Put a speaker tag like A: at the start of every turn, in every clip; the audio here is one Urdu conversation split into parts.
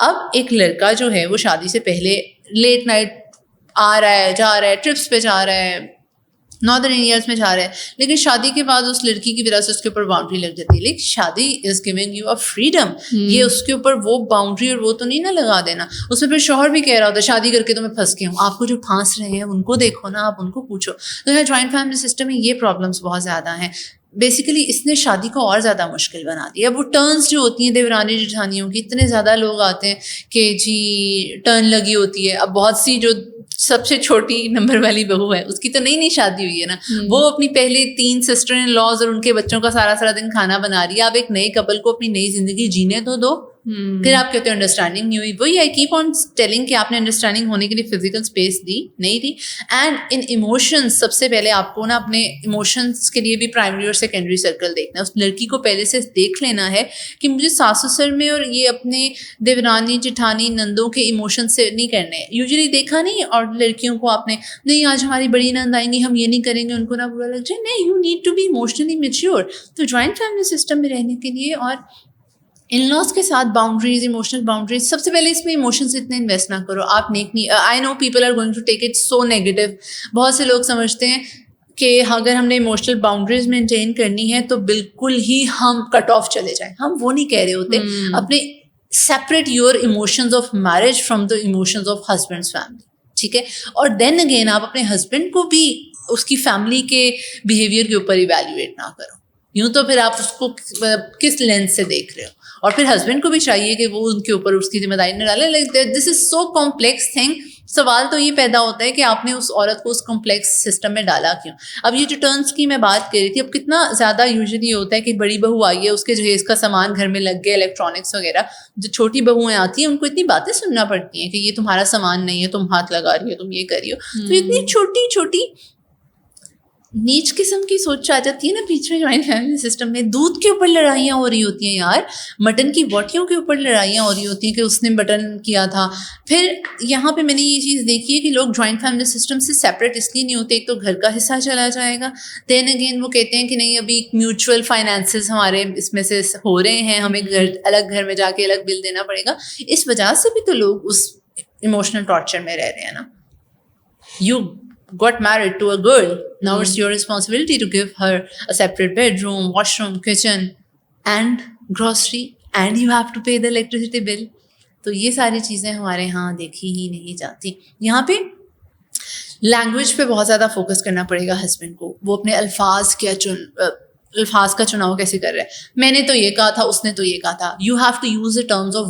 A: اب ایک لڑکا جو ہے وہ شادی سے پہلے لیٹ نائٹ آ رہا ہے, جا رہا ہے, ٹرپس پہ جا رہا ہے, ناردرن ایریاز میں جا رہا ہے, لیکن شادی کے بعد اس لڑکی کی وجہ سے اس کے اوپر باؤنڈری لگ جاتی ہے. لیکن شادی is giving you a freedom, یہ اس کے اوپر وہ باؤنڈری اور وہ تو نہیں نا لگا دینا. اس میں پھر شوہر بھی کہہ رہا ہوتا ہے شادی کر کے تو میں پھنس گیا ہوں. آپ کو جو پھانس رہے ہیں ان کو دیکھو نا, آپ ان کو پوچھو. تو جوائنٹ فیملی سسٹم میں یہ پرابلمس بہت زیادہ ہیں. بیسیکلی اس نے شادی کو اور زیادہ مشکل بنا دیا. اب وہ ٹرنس جو ہوتی ہیں دیورانی جٹھانیوں کی, اتنے زیادہ لوگ آتے ہیں کہ جی ٹرن لگی ہوتی ہے. اب بہت سی جو سب سے چھوٹی نمبر والی بہو ہے اس کی تو نئی شادی ہوئی ہے نا, وہ اپنی پہلے 3 سسٹر ان لاز اور ان کے بچوں کا سارا دن کھانا بنا رہی ہے. آپ ایک نئے کپل کو اپنی نئی زندگی جینے تو دو. پھر آپ کہتے ہیں انڈرسٹینڈنگ نہیں ہوئی. وہی آئی کیپ آن ٹیلنگ کہ آپ نے انڈرسٹینڈنگ ہونے کے لیے فزیکل اسپیس دی نہیں دی. اینڈ ان ایموشنس سب سے پہلے آپ کو نا اپنے ایموشنس کے لیے بھی پرائمری اور سیکنڈری سرکل دیکھنا ہے. اس لڑکی کو پہلے سے دیکھ لینا ہے کہ مجھے ساس سسر میں اور یہ اپنے دیورانی جٹھانی نندوں کے ایموشن سے نہیں کرنے. یوزلی دیکھا نہیں, اور لڑکیوں کو آپ نے نہیں آج ہماری بڑی نند آئیں گی ہم یہ نہیں کریں گے ان کو نہ برا لگ جائے. نہیں, you need to be emotionally mature. تو جوائنٹ فیملی سسٹم میں رہنے کے لیے اور ان لاس کے ساتھ باؤنڈریز, ایموشنل باؤنڈریز, سب سے پہلے اس میں ایموشنز اتنے انویسٹ نہ کرو. آپ نیک نہیں, I know people are going to take it so negative. بہت سے لوگ سمجھتے ہیں کہ اگر ہم نے ایموشنل باؤنڈریز مینٹین کرنی ہے تو بالکل ہی ہم کٹ آف چلے جائیں. ہم وہ نہیں کہہ رہے ہوتے. اپنے separate your emotions of marriage from the emotions of husbands family, ٹھیک ہے. اور دین اگین آپ اپنے ہسبینڈ کو بھی اس کی فیملی کے بیہیویئر کے اوپر ایویلیویٹ نہ کرو. یوں تو پھر آپ اس کو کس لینس سے دیکھ رہے ہو. اور پھر ہسبینڈ کو بھی چاہیے کہ وہ ان کے اوپر اس کی ذمہ داری نہ ڈالے. Like this is so complex thing. سوال تو یہ پیدا ہوتا ہے کہ آپ نے اس عورت کو اس کمپلیکس سسٹم میں ڈالا کیوں. اب یہ جو ٹرنس کی میں بات کر رہی تھی, اب کتنا زیادہ یوزلی ہوتا ہے کہ بڑی بہو آئی ہے, اس کے جہیز کا سامان گھر میں لگ گیا, الیکٹرانکس وغیرہ. جو چھوٹی بہویں آتی ہیں ان کو اتنی باتیں سننا پڑتی ہیں کہ یہ تمہارا سامان نہیں ہے, تم ہاتھ لگا رہی ہو, تم یہ کر رہی ہو. تو اتنی چھوٹی چھوٹی نیچ قسم کی سوچ آ جاتی ہے نا بیچ میں. جوائنٹ فیملی سسٹم میں دودھ کے اوپر لڑائیاں ہو رہی ہوتی ہیں یار, مٹن کی بوٹیوں کے اوپر لڑائیاں ہو رہی ہوتی ہیں کہ اس نے مٹن کیا تھا. پھر یہاں پہ میں نے یہ چیز دیکھی ہے کہ لوگ جوائنٹ فیملی سسٹم سے سیپریٹ اس لیے نہیں ہوتے, ایک تو گھر کا حصہ چلا جائے گا, دین اگین وہ کہتے ہیں کہ نہیں ابھی میوچل فائنینسز ہمارے اس میں سے ہو رہے ہیں, ہمیں الگ گھر میں جا کے الگ بل دینا پڑے گا. اس وجہ سے بھی تو لوگ اس ایموشنل ٹارچر میں رہ رہے ہیں نا. You got married to a girl, now it's your responsibility to give her a separate bedroom, washroom, kitchen and grocery, and you have to pay the electricity bill. تو یہ ساری چیزیں ہمارے ہاں دیکھی ہی نہیں جاتی. یہاں پہ لینگویج پہ بہت زیادہ فوکس کرنا پڑے گا ہسبینڈ کو. وہ اپنے الفاظ کا چناؤ کیسے کر رہے ہیں. میں نے تو یہ کہا تھا, اس نے تو یہ کہا تھا. You have to use the terms of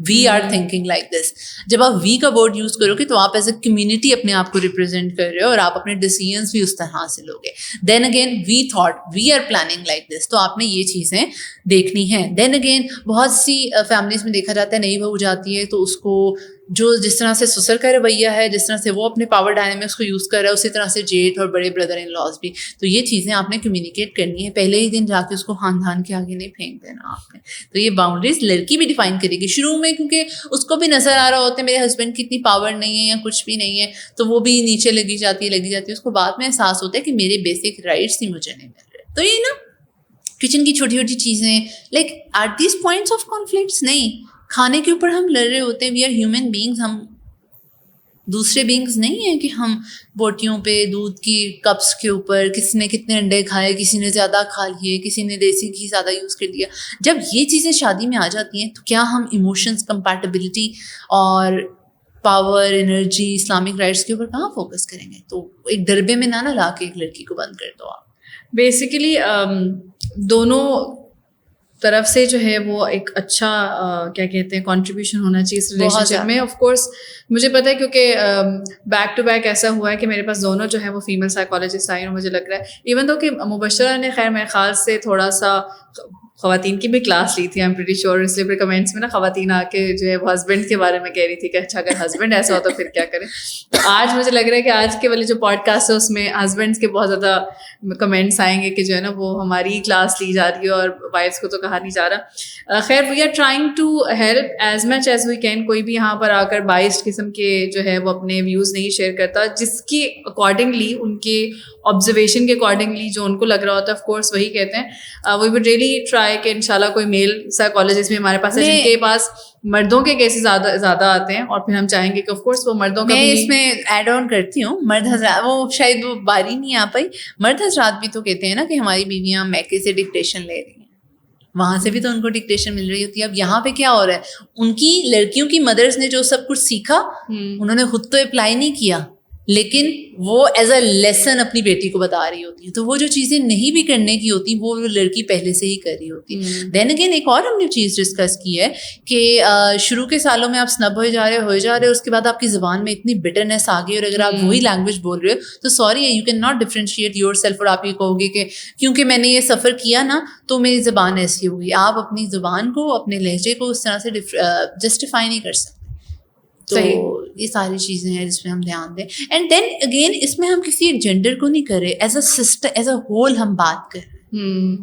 A: we are thinking like this. جب آپ وی کا ورڈ یوز کرو گے تو آپ ایز اے کمیونٹی اپنے آپ کو ریپرزینٹ کر رہے ہو اور آپ اپنے ڈیسیژنس بھی اس طرح سے لوگے. Then again we thought we are planning like this. تو آپ نے یہ چیزیں دیکھنی ہیں. دین اگین بہت سی فیملیز میں دیکھا جاتا ہے نئی بہو جاتی ہے تو اس کو جو جس طرح سے سسر کا رویہ ہے, جس طرح سے وہ اپنے پاور ڈائنامکس کو یوز کر رہا ہے, اسی طرح سے جیٹھ اور بڑے بردر ان لاز بھی. تو یہ چیزیں آپ نے کمیونیکیٹ کرنی ہے. پہلے ہی دن جا کے اس کو خاندان کے آگے نہیں پھینک دینا آپ نے. تو یہ باؤنڈریز لڑکی بھی ڈیفائن کرے گی شروع میں, کیونکہ اس کو بھی نظر آ رہا ہوتا ہے میرے ہسبینڈ کی اتنی پاور نہیں ہے یا کچھ بھی نہیں ہے, تو وہ بھی نیچے لگی جاتی ہے. اس کو بعد میں احساس ہوتا ہے کہ میرے بیسک رائٹس ہی مجھے نہیں مل رہے. تو یہ نا کچن کی چھوٹی چھوٹی چیزیں like at these points of conflicts نہیں, کھانے کے اوپر ہم لڑ رہے ہوتے ہیں. وی آر ہیومن بینگز, ہم دوسرے بینگز نہیں ہیں کہ ہم بوٹیوں پہ دودھ کی کپس کے اوپر کسی نے کتنے انڈے کھائے, کسی نے زیادہ کھا لیے, کسی نے دیسی گھی زیادہ یوز کر دیا. جب یہ چیزیں شادی میں آ جاتی ہیں تو کیا ہم ایموشنز, کمپیٹیبلٹی اور پاور, انرجی, اسلامک رائٹس کے اوپر کہاں فوکس کریں گے. تو ایک ڈربے میں نہ لا کے ایک لڑکی کو بند کر دو آپ.
B: بیسیکلی دونوں طرف سے جو ہے وہ ایک اچھا کیا کہتے ہیں کنٹریبیوشن ہونا چاہیے اس ریلیشن شپ میں. آف کورس مجھے پتہ ہے کیونکہ بیک ٹو بیک ایسا ہوا ہے کہ میرے پاس دونوں جو ہے وہ فیمیل سائیکالوجسٹ آئی, اور مجھے لگ رہا ہے ایون تو کہ مبشرہ نے خیر میرے خیال سے تھوڑا سا خواتین کی بھی کلاس لی تھی, آئی ایم پریٹی شیور. اس لیے پھر کمنٹس میں نا خواتین آ کے جو ہے وہ ہسبینڈ کے بارے میں کہہ رہی تھی کہ اچھا اگر ہسبینڈ ایسا ہو تو پھر کیا کریں. تو آج مجھے لگ رہا ہے کہ آج کے والے جو پوڈ کاسٹ ہے اس میں ہسبینڈس کے بہت زیادہ کمنٹس آئیں گے کہ جو ہے نا وہ ہماری کلاس لی جا رہی ہے اور وائفس کو تو کہا نہیں جا رہا. خیر we are trying to help as much as we can. کوئی بھی یہاں پر آ کر بائسڈ قسم کے جو ہے وہ اپنے ویوز نہیں شیئر کرتا, جس کی اکارڈنگلی ان کے آبزرویشن کے اکارڈنگلی جو ان کو لگ رہا ہوتا ہے آف کورس وہی کہتے ہیں. وی وڈ ریئلی ٹرائی ہے کہ انشاءاللہ کوئی میل سائیکالوجسٹ بھی ہمارے پاس ہے جن کے پاس مردوں کے کیسز زیادہ آتے ہیں, اور پھر ہم چاہیں گے کہ آف کورس وہ مردوں کا
A: میں اس میں ایڈ آن کرتی ہوں. مرد حضرات, وہ شاید وہ باری نہیں آ پائی, مرد حضرات بھی تو کہتے ہیں نا کہ ہماری بیویاں میکے سے ڈکٹیشن لے رہی ہیں, وہاں سے بھی تو ان کو ڈکٹیشن مل رہی ہوتی ہے. اب یہاں پہ کیا ہو رہا ہے, ان کی لڑکیوں کی مدرس نے جو سب کچھ سیکھا انہوں نے خود تو اپلائی نہیں کیا, لیکن وہ ایز اے لیسن اپنی بیٹی کو بتا رہی ہوتی ہیں. تو وہ جو چیزیں نہیں بھی کرنے کی ہوتی وہ لڑکی پہلے سے ہی کر رہی ہوتی. دین اگین ایک اور ہم نے چیز ڈسکس کی ہے کہ شروع کے سالوں میں آپ سنب ہوئے جا رہے اس کے بعد آپ کی زبان میں اتنی بٹرنیس آ گئی, اور اگر آپ وہی لینگویج بول رہے ہو تو sorry you can not differentiate your self, اور آپ یہ کہو گے کہ کیونکہ میں نے یہ سفر کیا نا تو میری زبان ایسی ہوگی. آپ اپنی زبان کو, اپنے لہجے کو اس طرح سے جسٹیفائی نہیں کر سکتے. تو یہ ساری چیزیں ہیں جس پہ ہم دھیان دیں. اینڈ دین اگین اس میں ہم کسی ایک جینڈر کو نہیں کر رہے, as a system, as a whole ہم بات کر رہے ہیں.